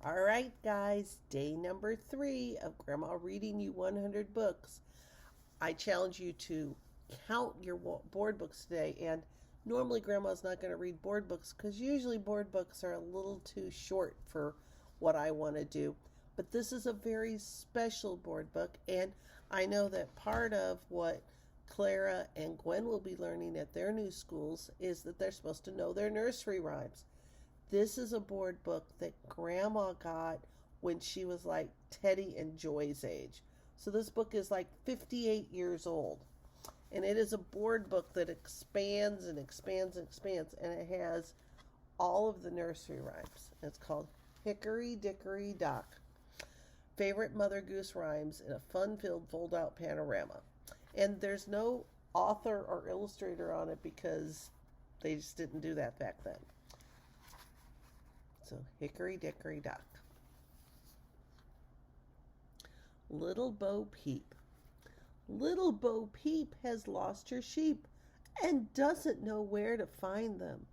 All right, guys, day number 3 of Grandma reading you 100 books. I challenge you to count your board books today. And normally, Grandma's not going to read board books because usually board books are a little too short for what I want to do. But this is a very special board book, and I know that part of what Clara and Gwen will be learning at their new schools is that they're supposed to know their nursery rhymes. This is a board book that Grandma got when she was like Teddy and Joy's age. So this book is like 58 years old. And it is a board book that expands and expands and expands. And it has all of the nursery rhymes. It's called Hickory, Dickory, Dock. Favorite Mother Goose rhymes in a fun-filled fold-out panorama. And there's no author or illustrator on it because they just didn't do that back then. So, Hickory Dickory Dock. Little Bo Peep. Little Bo Peep has lost her sheep and doesn't know where to find them.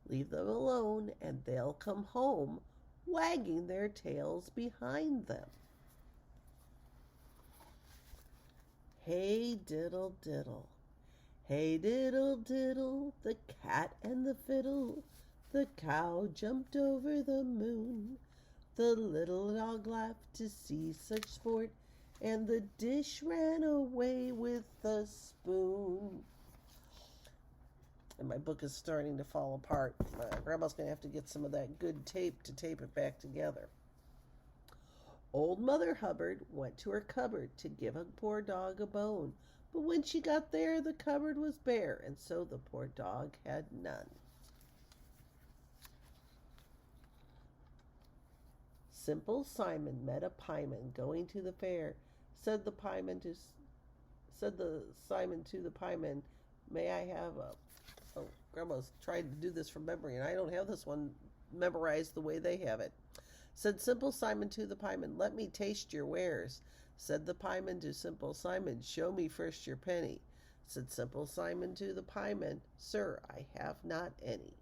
Leave them alone and they'll come home, wagging their tails behind them. Hey diddle diddle. Hey diddle diddle, the cat and the fiddle. The cow jumped over the moon. The little dog laughed to see such sport, and the dish ran away with the spoon. And my book is starting to fall apart. Grandma's going to have to get some of that good tape to tape it back together. Old Mother Hubbard went to her cupboard to give a poor dog a bone. But when she got there, the cupboard was bare, and so the poor dog had none. Simple Simon met a pieman going to the fair. Said the Simon to the pieman, "May I have a..." Oh, Grandma's trying to do this from memory, and I don't have this one memorized the way they have it. Said Simple Simon to the pieman, "Let me taste your wares." Said the pieman to Simple Simon, "Show me first your penny." Said Simple Simon to the pieman, "Sir, I have not any."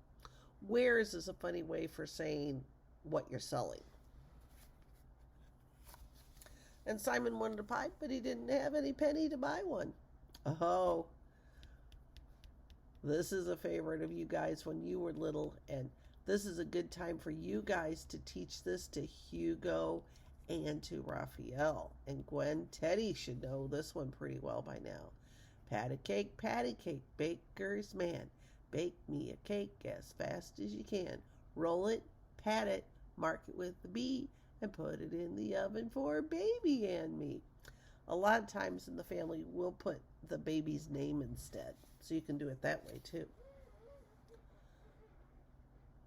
Wares is a funny way for saying what you're selling. And Simon wanted a pie, but he didn't have any penny to buy one. Oh, this is a favorite of you guys when you were little, and this is a good time for you guys to teach this to Hugo and to Raphael. And Gwen, Teddy should know this one pretty well by now. Patty cake, baker's man. Bake me a cake as fast as you can. Roll it, pat it, mark it with the B, and put it in the oven for baby and me. A lot of times in the family, we'll put the baby's name instead. So you can do it that way too.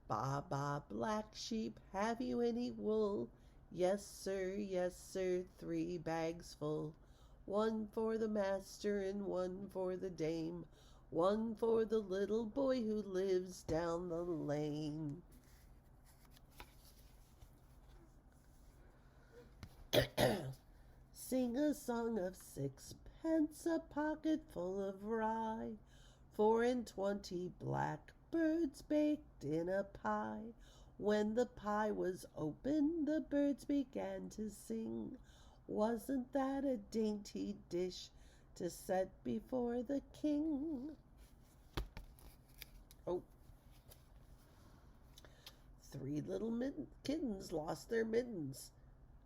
Ba ba black sheep, have you any wool? Yes sir, 3 bags full. 1 for the master and 1 for the dame. 1 for the little boy who lives down the lane. Sing a song of 6pence, a pocket full of rye. 4 and 20 blackbirds baked in a pie. When the pie was opened, the birds began to sing. Wasn't that a dainty dish to set before the king? Oh. 3 little kittens lost their mittens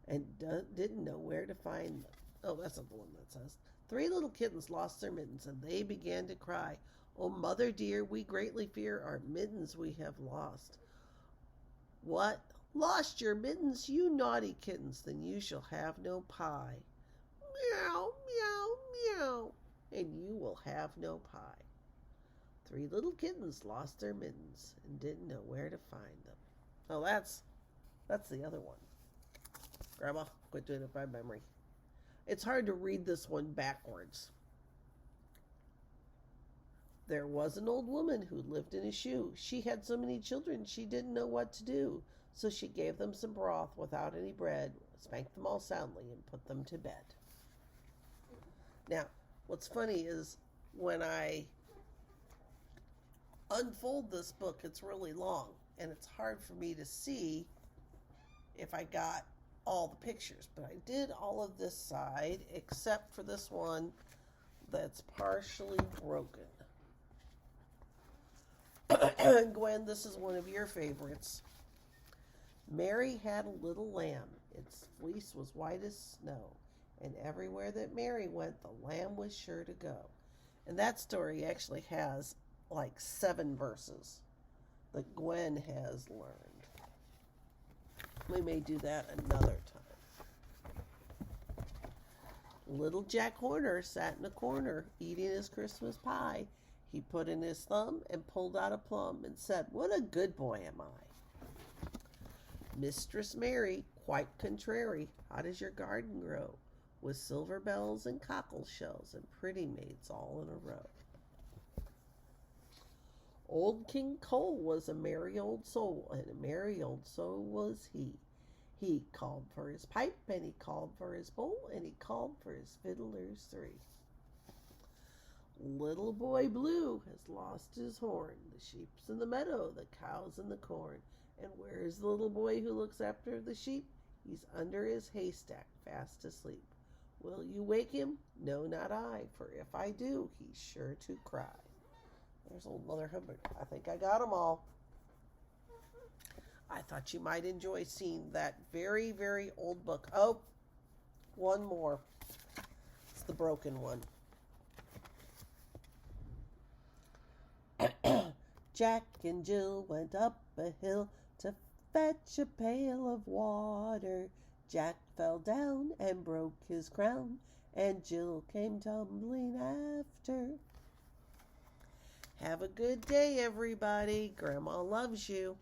and didn't know where to find them. Oh, that's not the one that says. 3 little kittens lost their mittens, and they began to cry. "Oh, mother dear, we greatly fear our mittens we have lost." "What? Lost your mittens, you naughty kittens? Then you shall have no pie." "Meow, meow, meow, and you will have no pie." 3 little kittens lost their mittens and didn't know where to find them. Oh, that's the other one. Grandma, quit doing it by memory. It's hard to read this one backwards. There was an old woman who lived in a shoe. She had so many children she didn't know what to do. So she gave them some broth without any bread, spanked them all soundly, and put them to bed. Now, what's funny is when I unfold this book, it's really long, and it's hard for me to see if if I got all the pictures, but I did all of this side except for this one that's partially broken. Gwen, this is one of your favorites. Mary had a little lamb. Its fleece was white as snow, and everywhere that Mary went, the lamb was sure to go. And that story actually has like 7 verses that Gwen has learned. We may do that another time. Little Jack Horner sat in a corner eating his Christmas pie. He put in his thumb and pulled out a plum and said, "What a good boy am I." Mistress Mary, quite contrary, how does your garden grow? With silver bells and cockle shells and pretty maids all in a row. Old King Cole was a merry old soul, and a merry old soul was he. He called for his pipe, and he called for his bowl, and he called for his fiddlers 3. Little Boy Blue has lost his horn. The sheep's in the meadow, the cow's in the corn. And where's the little boy who looks after the sheep? He's under his haystack, fast asleep. Will you wake him? No, not I, for if I do, he's sure to cry. There's old Mother Hubbard. I think I got them all. I thought you might enjoy seeing that very, very old book. Oh, one more. It's the broken one. Jack and Jill went up a hill to fetch a pail of water. Jack fell down and broke his crown, and Jill came tumbling after. Have a good day, everybody. Grandma loves you.